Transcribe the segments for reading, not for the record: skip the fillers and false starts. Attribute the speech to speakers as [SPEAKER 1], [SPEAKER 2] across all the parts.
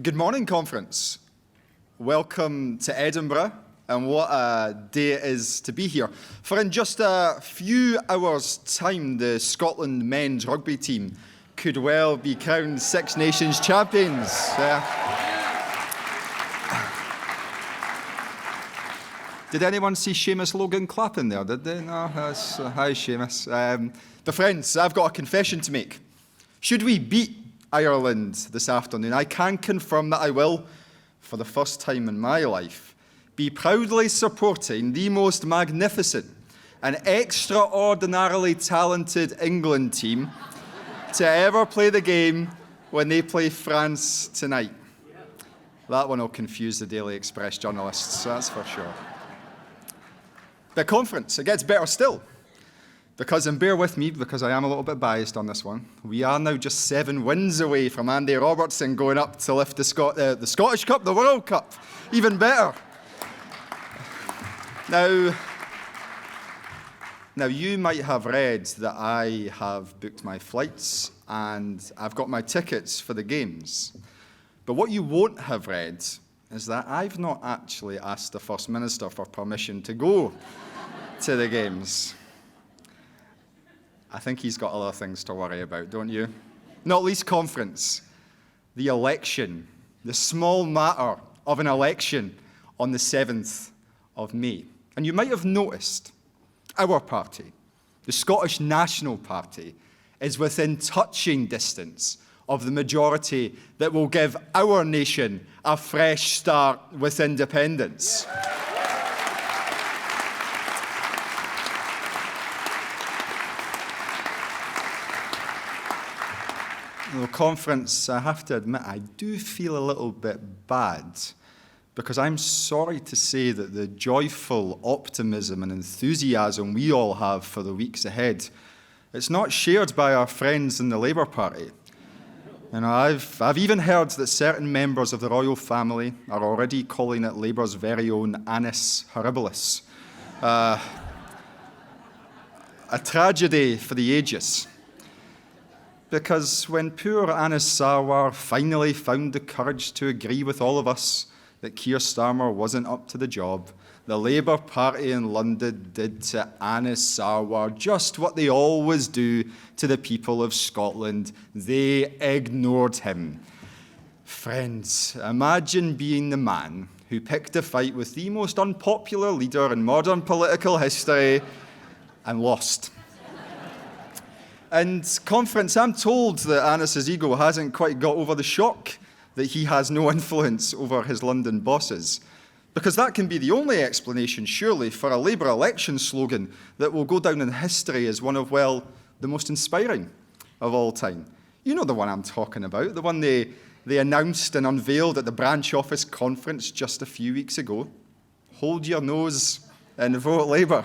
[SPEAKER 1] Good morning, conference. Welcome to Edinburgh, and what a day it is to be here. For in just a few hours' time, the Scotland men's rugby team could well be crowned Six Nations champions. Did anyone see Seamus Logan clapping there, did they? No, hi Seamus. But friends, I've got a confession to make. Should we beat Ireland this afternoon, I can confirm that I will, for the first time in my life, be proudly supporting the most magnificent and extraordinarily talented England team to ever play the game when they play France tonight. That one will confuse the Daily Express journalists, that's for sure. But conference, it gets better still. Because, and bear with me, because I am a little bit biased on this one, we are now just 7 wins away from Andy Robertson going up to lift the Scottish Cup, the World Cup. Even better. Now, you might have read that I have booked my flights and I've got my tickets for the games. But what you won't have read is that I've not actually asked the First Minister for permission to go to the games. I think he's got other things to worry about, don't you? Not least conference, the election, the small matter of an election on the 7th of May. And you might have noticed our party, the Scottish National Party, is within touching distance of the majority that will give our nation a fresh start with independence. The conference, I have to admit, I do feel a little bit bad because I'm sorry to say that the joyful optimism and enthusiasm we all have for the weeks ahead, it's not shared by our friends in the Labour Party. You know, I've even heard that certain members of the royal family are already calling it Labour's very own annus horribilis. A tragedy for the ages. Because when poor Anas Sarwar finally found the courage to agree with all of us that Keir Starmer wasn't up to the job, the Labour Party in London did to Anas Sarwar just what they always do to the people of Scotland. They ignored him. Friends, imagine being the man who picked a fight with the most unpopular leader in modern political history and lost. And conference, I'm told that Anas's ego hasn't quite got over the shock that he has no influence over his London bosses. Because that can be the only explanation, surely, for a Labour election slogan that will go down in history as one of, well, the most inspiring of all time. You know the one I'm talking about, the one they announced and unveiled at the branch office conference just a few weeks ago. Hold your nose and vote Labour.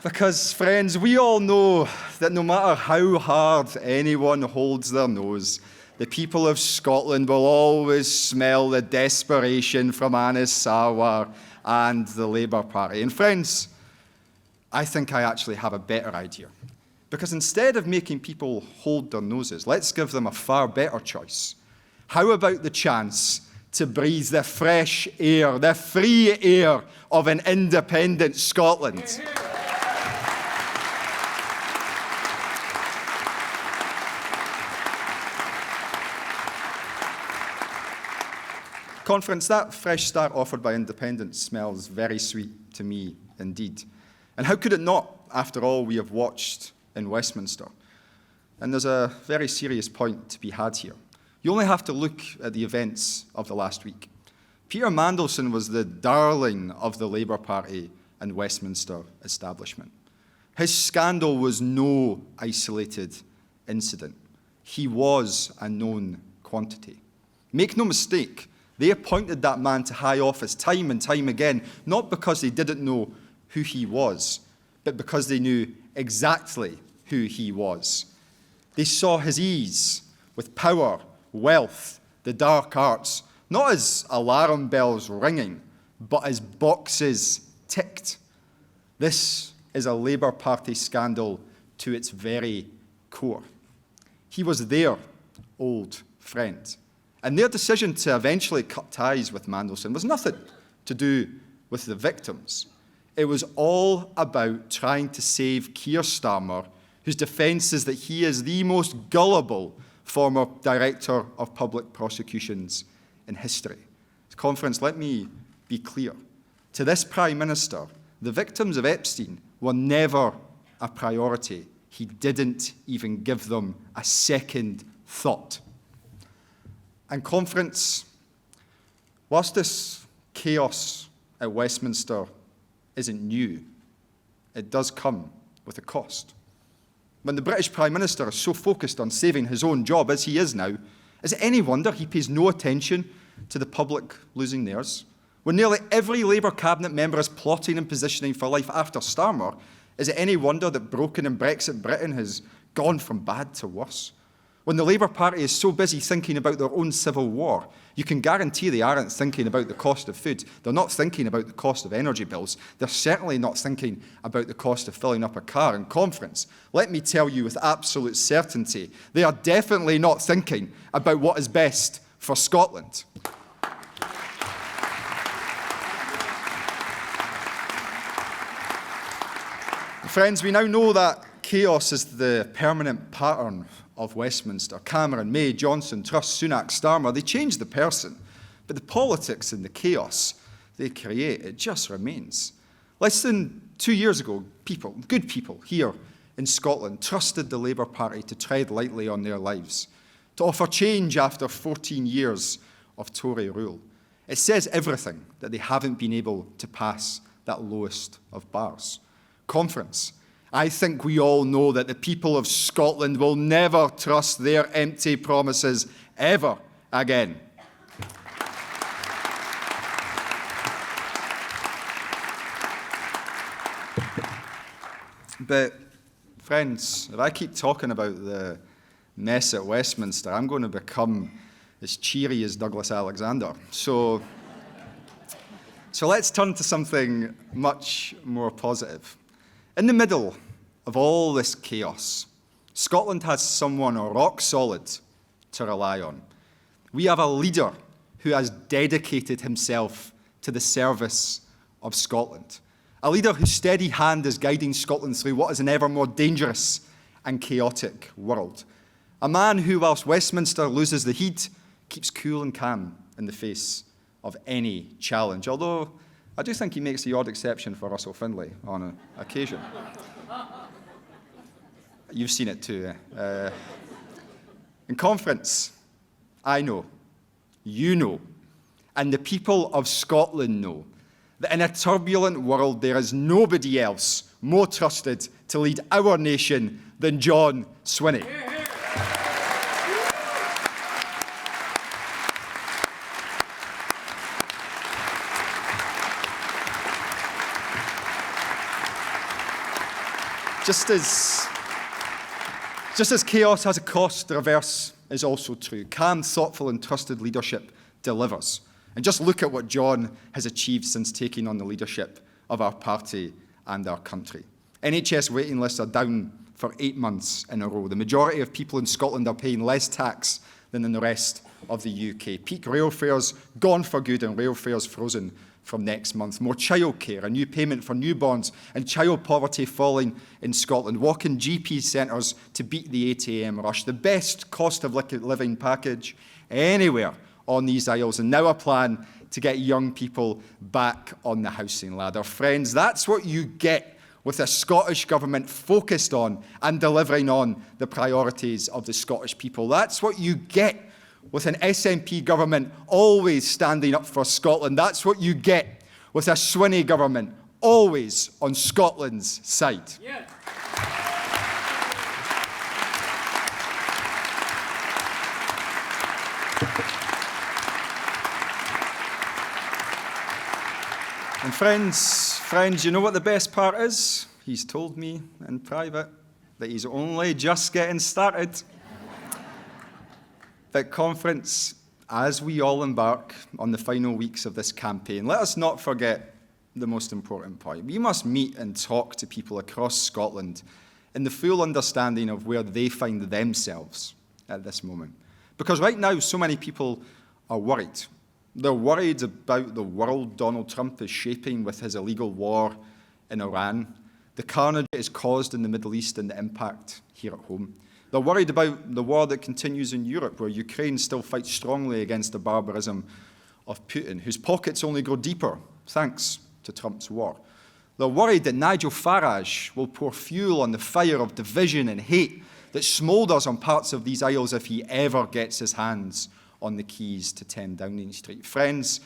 [SPEAKER 1] Because, friends, we all know that no matter how hard anyone holds their nose, the people of Scotland will always smell the desperation from Anas Sarwar and the Labour Party. And friends, I think I actually have a better idea. Because instead of making people hold their noses, let's give them a far better choice. How about the chance to breathe the fresh air, the free air of an independent Scotland? Conference, that fresh start offered by independence smells very sweet to me indeed. And how could it not, after all we have watched in Westminster? And there's a very serious point to be had here. You only have to look at the events of the last week. Peter Mandelson was the darling of the Labour Party and Westminster establishment. His scandal was no isolated incident. He was a known quantity. Make no mistake, they appointed that man to high office time and time again, not because they didn't know who he was, but because they knew exactly who he was. They saw his ease with power, wealth, the dark arts, not as alarm bells ringing, but as boxes ticked. This is a Labour Party scandal to its very core. He was their old friend. And their decision to eventually cut ties with Mandelson was nothing to do with the victims. It was all about trying to save Keir Starmer, whose defence is that he is the most gullible former Director of Public Prosecutions in history. Conference, let me be clear. To this Prime Minister, the victims of Epstein were never a priority. He didn't even give them a second thought. And Conference, whilst this chaos at Westminster isn't new, it does come with a cost. When the British Prime Minister is so focused on saving his own job, as he is now, is it any wonder he pays no attention to the public losing theirs? When nearly every Labour cabinet member is plotting and positioning for life after Starmer, is it any wonder that broken and Brexit Britain has gone from bad to worse? When the Labour Party is so busy thinking about their own civil war, you can guarantee they aren't thinking about the cost of food. They're not thinking about the cost of energy bills. They're certainly not thinking about the cost of filling up a car in Conference. Let me tell you with absolute certainty, they are definitely not thinking about what is best for Scotland. Friends, we now know that chaos is the permanent pattern of Westminster. Cameron, May, Johnson, Truss, Sunak, Starmer, they change the person, but the politics and the chaos they create, it just remains. Less than 2 years ago, people, good people here in Scotland, trusted the Labour Party to tread lightly on their lives, to offer change after 14 years of Tory rule. It says everything that they haven't been able to pass that lowest of bars. Conference. I think we all know that the people of Scotland will never trust their empty promises ever again. But, friends, if I keep talking about the mess at Westminster, I'm going to become as cheery as Douglas Alexander. So let's turn to something much more positive. In the middle of all this chaos, Scotland has someone rock solid to rely on. We have a leader who has dedicated himself to the service of Scotland. A leader whose steady hand is guiding Scotland through what is an ever more dangerous and chaotic world. A man who, whilst Westminster loses the heat, keeps cool and calm in the face of any challenge. Although, I do think he makes the odd exception for Russell Findlay on occasion. You've seen it too. In Conference, I know, you know, and the people of Scotland know that in a turbulent world there is nobody else more trusted to lead our nation than John Swinney. Just as chaos has a cost, the reverse is also true. Calm, thoughtful and trusted leadership delivers. And just look at what John has achieved since taking on the leadership of our party and our country. NHS waiting lists are down for 8 months in a row. The majority of people in Scotland are paying less tax than in the rest of the UK. Peak rail fares gone for good and rail fares frozen from next month. More childcare, a new payment for newborns and child poverty falling in Scotland. Walk-in GP centres to beat the ATM rush. The best cost of living package anywhere on these isles, and now a plan to get young people back on the housing ladder. Friends, that's what you get with a Scottish government focused on and delivering on the priorities of the Scottish people. That's what you get with an SNP government always standing up for Scotland. That's what you get with a Swinney government always on Scotland's side. Yeah. And friends, you know what the best part is? He's told me in private that he's only just getting started. At Conference, as we all embark on the final weeks of this campaign, let us not forget the most important point. We must meet and talk to people across Scotland in the full understanding of where they find themselves at this moment. Because right now, so many people are worried. They're worried about the world Donald Trump is shaping with his illegal war in Iran, the carnage it has caused in the Middle East and the impact here at home. They're worried about the war that continues in Europe, where Ukraine still fights strongly against the barbarism of Putin, whose pockets only grow deeper thanks to Trump's war. They're worried that Nigel Farage will pour fuel on the fire of division and hate that smoulders on parts of these isles if he ever gets his hands on the keys to 10 Downing Street. Friends,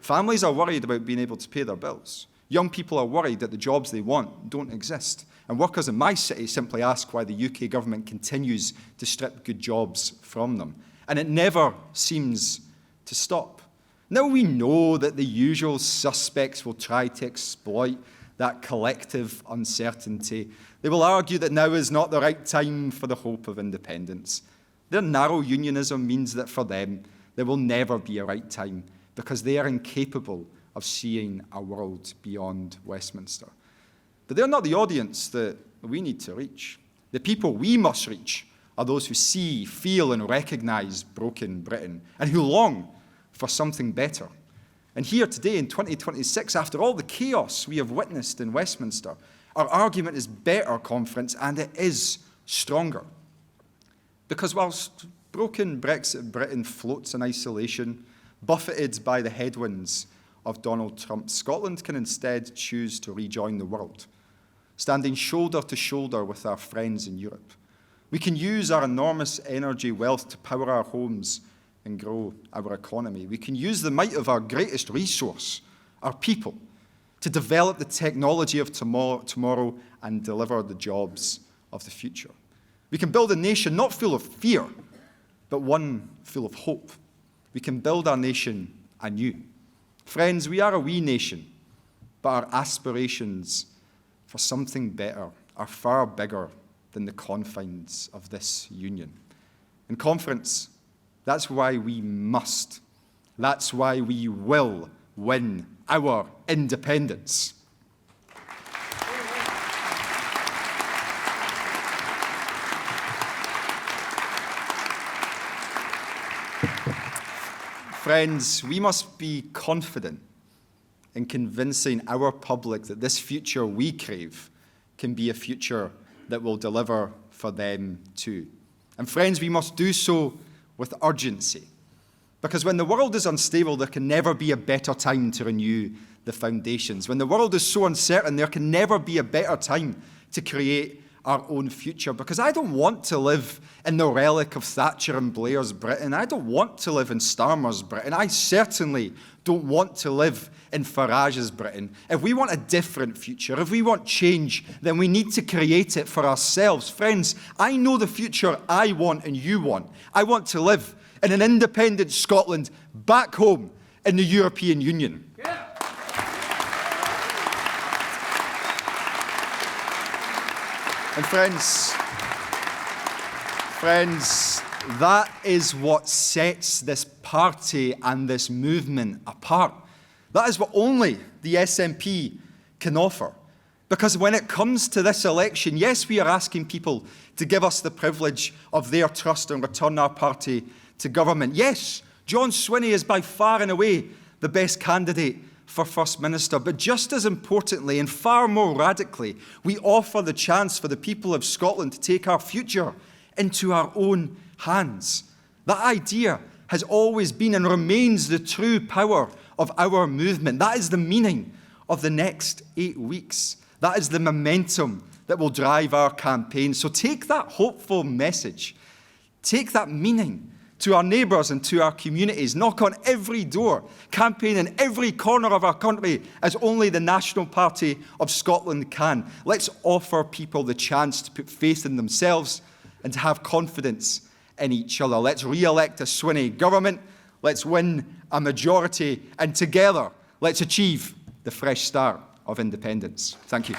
[SPEAKER 1] families are worried about being able to pay their bills. Young people are worried that the jobs they want don't exist. And workers in my city simply ask why the UK government continues to strip good jobs from them. And it never seems to stop. Now we know that the usual suspects will try to exploit that collective uncertainty. They will argue that now is not the right time for the hope of independence. Their narrow unionism means that for them, there will never be a right time because they are incapable of seeing a world beyond Westminster. But they're not the audience that we need to reach. The people we must reach are those who see, feel, and recognise broken Britain and who long for something better. And here today in 2026, after all the chaos we have witnessed in Westminster, our argument is better, conference, and it is stronger. Because whilst broken Brexit Britain floats in isolation, buffeted by the headwinds of Donald Trump, Scotland can instead choose to rejoin the world, standing shoulder to shoulder with our friends in Europe. We can use our enormous energy wealth to power our homes and grow our economy. We can use the might of our greatest resource, our people, to develop the technology of tomorrow and deliver the jobs of the future. We can build a nation not full of fear, but one full of hope. We can build our nation anew. Friends, we are a wee nation, but our aspirations for something better are far bigger than the confines of this union. In conference, that's why we must, that's why we will win our independence. Friends, we must be confident in convincing our public that this future we crave can be a future that will deliver for them too. And friends, we must do so with urgency. Because when the world is unstable, there can never be a better time to renew the foundations. When the world is so uncertain, there can never be a better time to create our own future. Because I don't want to live in the relic of Thatcher and Blair's Britain. I don't want to live in Starmer's Britain. I certainly don't want to live in Farage's Britain. If we want a different future, if we want change, then we need to create it for ourselves. Friends, I know the future I want and you want. I want to live in an independent Scotland back home in the European Union. Yeah. And friends, that is what sets this party and this movement apart. That is what only the SNP can offer. Because when it comes to this election, yes, we are asking people to give us the privilege of their trust and return our party to government. Yes, John Swinney is by far and away the best candidate for First Minister. But just as importantly and far more radically, we offer the chance for the people of Scotland to take our future into our own hands. That idea has always been and remains the true power of our movement. That is the meaning of the next 8 weeks. That is the momentum that will drive our campaign. So take that hopeful message, take that meaning to our neighbours and to our communities. Knock on every door, campaign in every corner of our country as only the National Party of Scotland can. Let's offer people the chance to put faith in themselves and to have confidence in each other. Let's re-elect a Swinney government. Let's win a majority, and together, let's achieve the fresh start of independence. Thank you.